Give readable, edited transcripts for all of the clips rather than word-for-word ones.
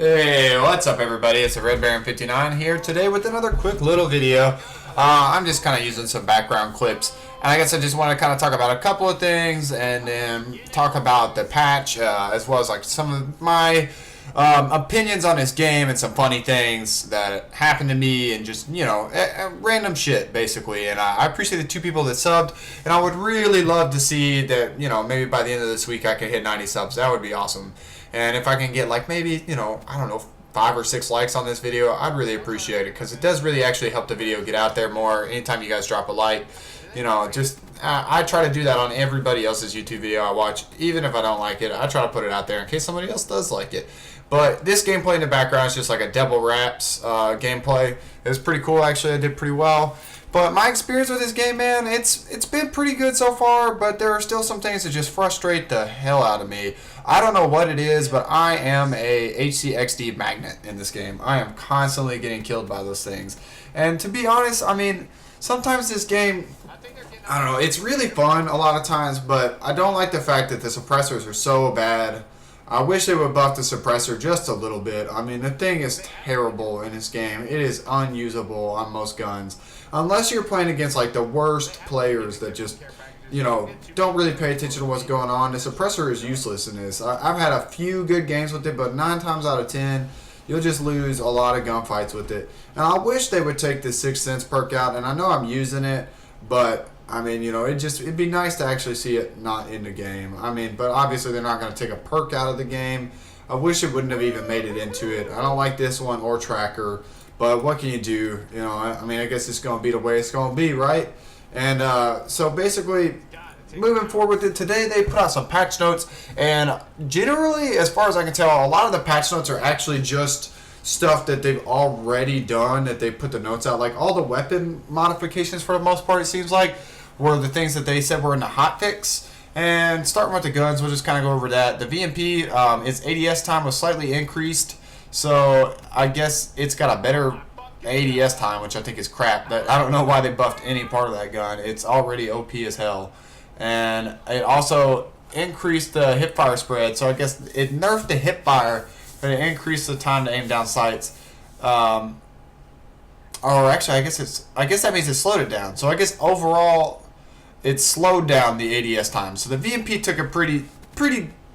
Hey, what's up everybody? It's a Red Baron 59 here today with another quick little video. I'm just kind of using some background clips, and I guess I just want to kind of talk about a couple of things and then talk about the patch as well as like some of my opinions on this game and some funny things that happened to me and just, you know, random shit basically. And I appreciate the 2 people that subbed, and I would really love to see that, you know, maybe by the end of this week I could hit 90 subs. That would be awesome. And if I can get like maybe, you know, I don't know, 5 or 6 likes on this video, I'd really appreciate it, because it does really actually help the video get out there more. Anytime you guys drop a like, you know, just I try to do that on everybody else's YouTube video I watch. Even if I don't like it, I try to put it out there in case somebody else does like it. But this gameplay in the background is just like a Devil Raps gameplay. It was pretty cool, actually. I did pretty well. But my experience with this game, man, it's been pretty good so far, but there are still some things that just frustrate the hell out of me. I don't know what it is, but I am a HCXD magnet in this game. I am constantly getting killed by those things. And to be honest, I mean, sometimes this game, I don't know, it's really fun a lot of times, but I don't like the fact that the suppressors are so bad. I wish they would buff the suppressor just a little bit. I mean, the thing is terrible in this game. It is unusable on most guns. Unless you're playing against like the worst players that just, you know, don't really pay attention to what's going on. The suppressor is useless in this. I've had a few good games with it, but 9 times out of 10, you'll just lose a lot of gunfights with it. And I wish they would take the 6 cents perk out, and I know I'm using it, but I mean, you know, it'd be nice to actually see it not in the game. I mean, but obviously they're not going to take a perk out of the game. I wish it wouldn't have even made it into it. I don't like this one or Tracker, but what can you do? You know, I mean, I guess it's going to be the way it's going to be, right? And so basically, moving forward with it, today they put out some patch notes, and generally, as far as I can tell, a lot of the patch notes are actually just stuff that they've already done, that they put the notes out. Like all the weapon modifications, for the most part, it seems like, were the things that they said were in the hotfix. And starting with the guns, we'll just kind of go over that. The VMP, its ADS time was slightly increased, so I guess it's got a better ADS time, which I think is crap. But I don't know why they buffed any part of that gun. It's already OP as hell. And it also increased the hipfire spread, so I guess it nerfed the hipfire, but it increased the time to aim down sights. Or actually, I guess that means it slowed it down. So I guess overall, it slowed down the ADS time. So the VMP took a pretty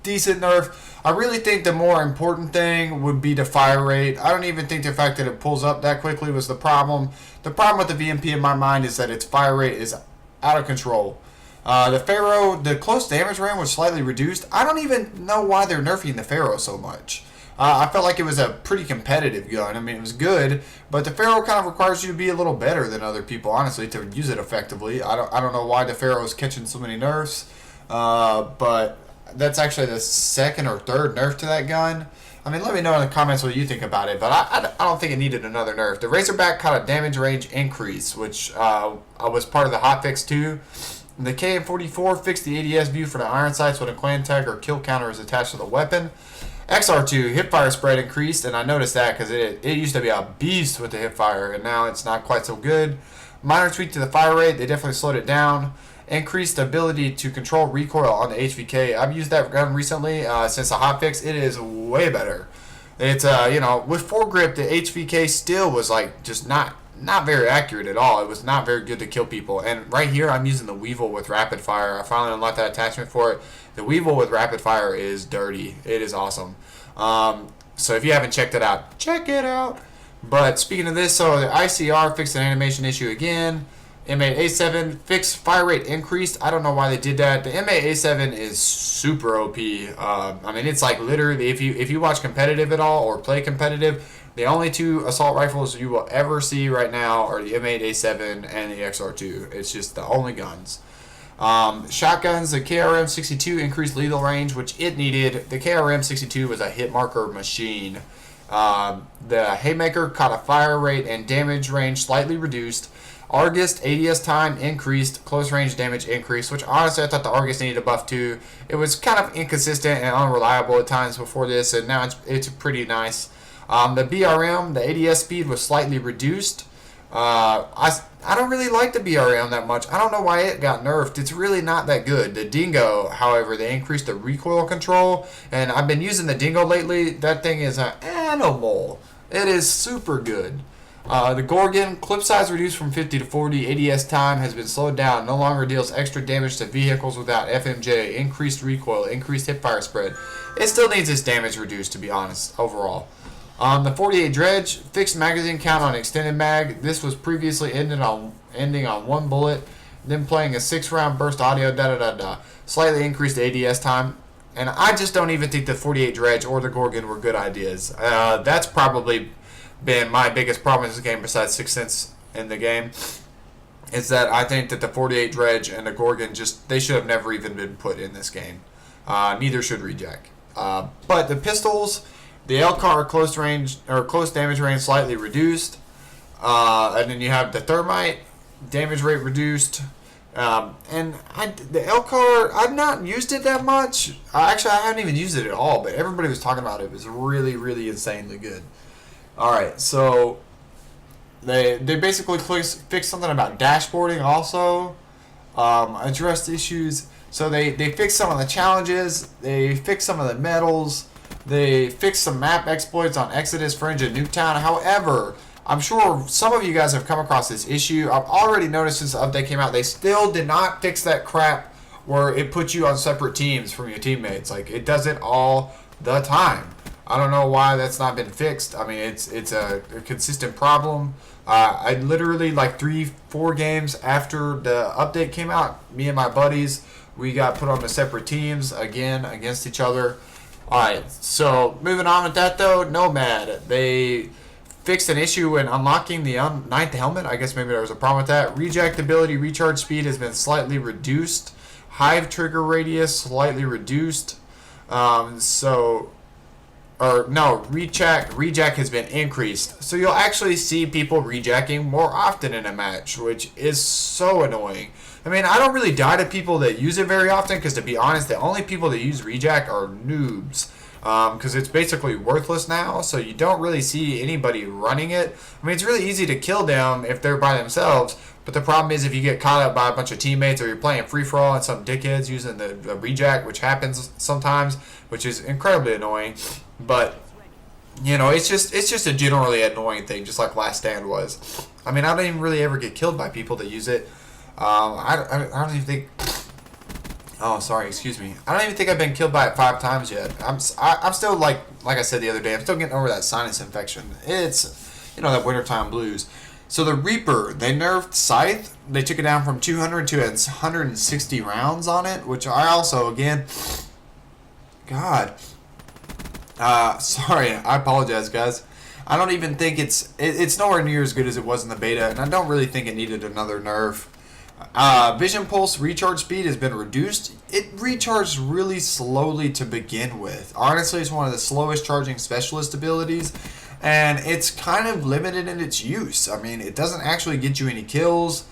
decent nerf. I really think the more important thing would be the fire rate. I don't even think the fact that it pulls up that quickly was the problem. The problem with the VMP in my mind is that its fire rate is out of control. The Pharaoh, the close damage range was slightly reduced. I don't even know why they're nerfing the Pharaoh so much. I felt like it was a pretty competitive gun. I mean, it was good, but the Pharaoh kind of requires you to be a little better than other people, honestly, to use it effectively. I don't know why the Pharaoh is catching so many nerfs, but that's actually the 2nd or 3rd nerf to that gun. I mean, let me know in the comments what you think about it, but I don't think it needed another nerf. The Razorback caught a damage range increase, which was part of the hotfix too. The KM44 fixed the ADS view for the iron sights when a clan tag or kill counter is attached to the weapon. XR2 hipfire spread increased, and I noticed that because it used to be a beast with the hipfire, and now it's not quite so good. Minor tweak to the fire rate, they definitely slowed it down. Increased ability to control recoil on the HVK. I've used that gun recently since the hotfix. It is way better. It's you know, with foregrip, the HVK still was like just not very accurate at all. It was not very good to kill people. And right here, I'm using the Weevil with rapid fire. I finally unlocked that attachment for it. The Weevil with rapid fire is dirty. It is awesome. So if you haven't checked it out, check it out. But speaking of this, so the ICR fixed an animation issue again. M8A7 fixed fire rate increased. I don't know why they did that. The M8A7 is super OP. I mean, it's like literally, if you watch competitive at all or play competitive, the only 2 assault rifles you will ever see right now are the M8A7 and the XR2. It's just the only guns. Shotguns, the KRM62 increased lethal range, which it needed. The KRM62 was a hit marker machine. The Haymaker caught a fire rate and damage range slightly reduced. Argus ADS time increased, close range damage increased, which honestly I thought the Argus needed a buff too. It was kind of inconsistent and unreliable at times before this, and now it's pretty nice. The BRM, the ADS speed was slightly reduced. I don't really like the BRM that much. I don't know why it got nerfed. It's really not that good. The Dingo, however, they increased the recoil control, and I've been using the Dingo lately. That thing is animal. It is super good. The Gorgon, clip size reduced from 50 to 40. ADS time has been slowed down. No longer deals extra damage to vehicles without FMJ. Increased recoil. Increased hipfire spread. It still needs its damage reduced, to be honest, overall. The 48 Dredge, fixed magazine count on extended mag. This was previously ending on one bullet. Then playing a 6-round burst audio, Slightly increased ADS time. And I just don't even think the 48 Dredge or the Gorgon were good ideas. That's probably been my biggest problem in this game, besides 6 cents in the game, is that I think that the 48 Dredge and the Gorgon they should have never even been put in this game. Neither should Reject. But the pistols, the LCAR close range or close damage range slightly reduced, and then you have the thermite damage rate reduced. And the LCAR, I've not used it that much. Actually, I haven't even used it at all, but everybody was talking about it. It was really, really insanely good. Alright, so they basically fixed something about dashboarding also. Addressed issues. So they fixed some of the challenges. They fixed some of the medals. They fixed some map exploits on Exodus, Fringe, and Nuketown. However, I'm sure some of you guys have come across this issue. I've already noticed since the update came out, they still did not fix that crap where it puts you on separate teams from your teammates. Like, it does it all the time. I don't know why that's not been fixed. I mean, it's a consistent problem. I literally, like 3-4 games after the update came out, me and my buddies, we got put on the separate teams again against each other. Alright, so moving on with that though, Nomad. They fixed an issue when unlocking the 9th helmet. I guess maybe there was a problem with that. Reject ability, recharge speed has been slightly reduced. Hive trigger radius slightly reduced. Reject has been increased. So you'll actually see people rejecting more often in a match, which is so annoying. I mean, I don't really die to people that use it very often, because to be honest, the only people that use reject are noobs. Because it's basically worthless now, so you don't really see anybody running it. I mean, it's really easy to kill them if they're by themselves, but the problem is if you get caught up by a bunch of teammates, or you're playing free-for-all and some dickheads using the reject, which happens sometimes, which is incredibly annoying. But, you know, it's just a generally annoying thing, just like Last Stand was. I mean, I don't even really ever get killed by people that use it. I don't even think... Oh, sorry, excuse me. I don't even think I've been killed by it 5 times yet. I'm still, like I said the other day, I'm still getting over that sinus infection. It's, you know, that wintertime blues. So the Reaper, they nerfed Scythe. They took it down from 200 to 160 rounds on it, which I also, again... God. Sorry, I apologize, guys. I don't even think it's nowhere near as good as it was in the beta, and I don't really think it needed another nerf. Vision Pulse recharge speed has been reduced. It recharged really slowly to begin with. Honestly, it's one of the slowest charging specialist abilities, and it's kind of limited in its use. I mean, it doesn't actually get you any kills.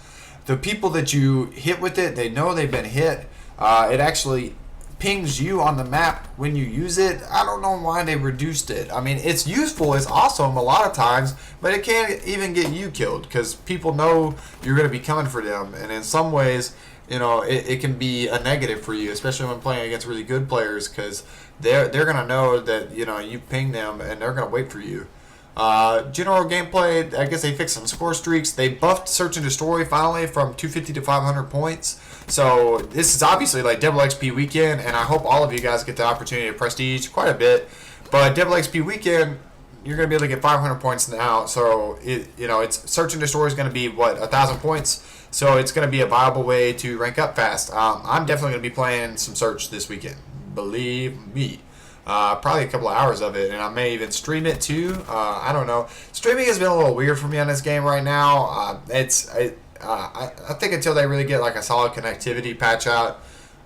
The people that you hit with it, they know they've been hit. It actually pings you on the map when you use it. I don't know why they reduced it. I mean, it's useful, it's awesome a lot of times, but it can't even get you killed because people know you're going to be coming for them, and in some ways, you know, it can be a negative for you, especially when playing against really good players, because they're going to know that, you know, you ping them and they're going to wait for you. General gameplay, I guess they fixed some score streaks. They buffed Search and Destroy finally from 250 to 500 points. So this is obviously like Double XP weekend, and I hope all of you guys get the opportunity to prestige quite a bit. But Double XP weekend, you're going to be able to get 500 points now. So it's Search and Destroy is going to be 1,000 points. So it's going to be a viable way to rank up fast. I'm definitely going to be playing some Search this weekend. Believe me. Probably a couple of hours of it, and I may even stream it too. I don't know. Streaming has been a little weird for me on this game right now. I think until they really get like a solid connectivity patch out.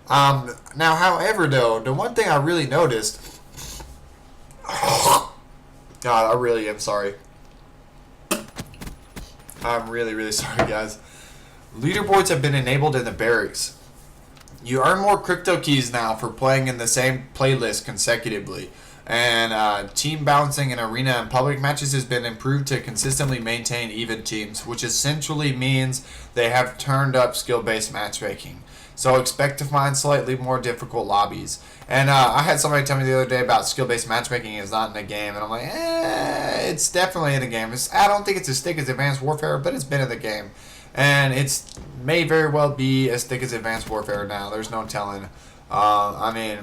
Now, however, though, the one thing I really noticed. God, I really am sorry. I'm really, really sorry, guys. Leaderboards have been enabled in the barracks. You earn more crypto keys now for playing in the same playlist consecutively. And team balancing in arena and public matches has been improved to consistently maintain even teams, which essentially means they have turned up skill-based matchmaking. So expect to find slightly more difficult lobbies. And I had somebody tell me the other day about skill-based matchmaking is not in the game, and I'm like, it's definitely in the game. I don't think it's as thick as Advanced Warfare, but it's been in the game. And it's may very well be as thick as Advanced Warfare now. There's no telling. I mean,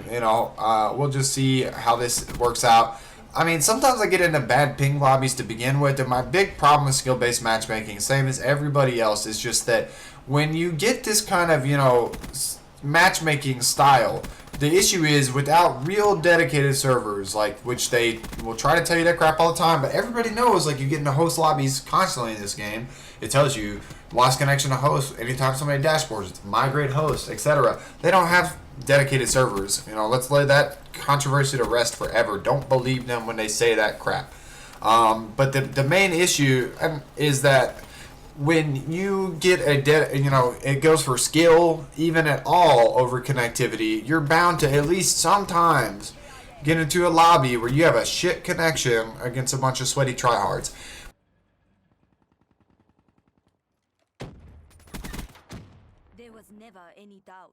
we'll just see how this works out. I mean, sometimes I get into bad ping lobbies to begin with, and my big problem with skill-based matchmaking, same as everybody else, is just that when you get this kind of, matchmaking style, the issue is without real dedicated servers, like, which they will try to tell you that crap all the time, but everybody knows, like, you get into host lobbies constantly in this game. It tells you lost connection to host anytime somebody dashboards, it's migrate host, etc. They don't have dedicated servers. Let's lay that controversy to rest forever. Don't believe them when they say that crap. But the main issue is that when you get it goes for skill, even at all, over connectivity, you're bound to at least sometimes get into a lobby where you have a shit connection against a bunch of sweaty tryhards. There was never any doubt.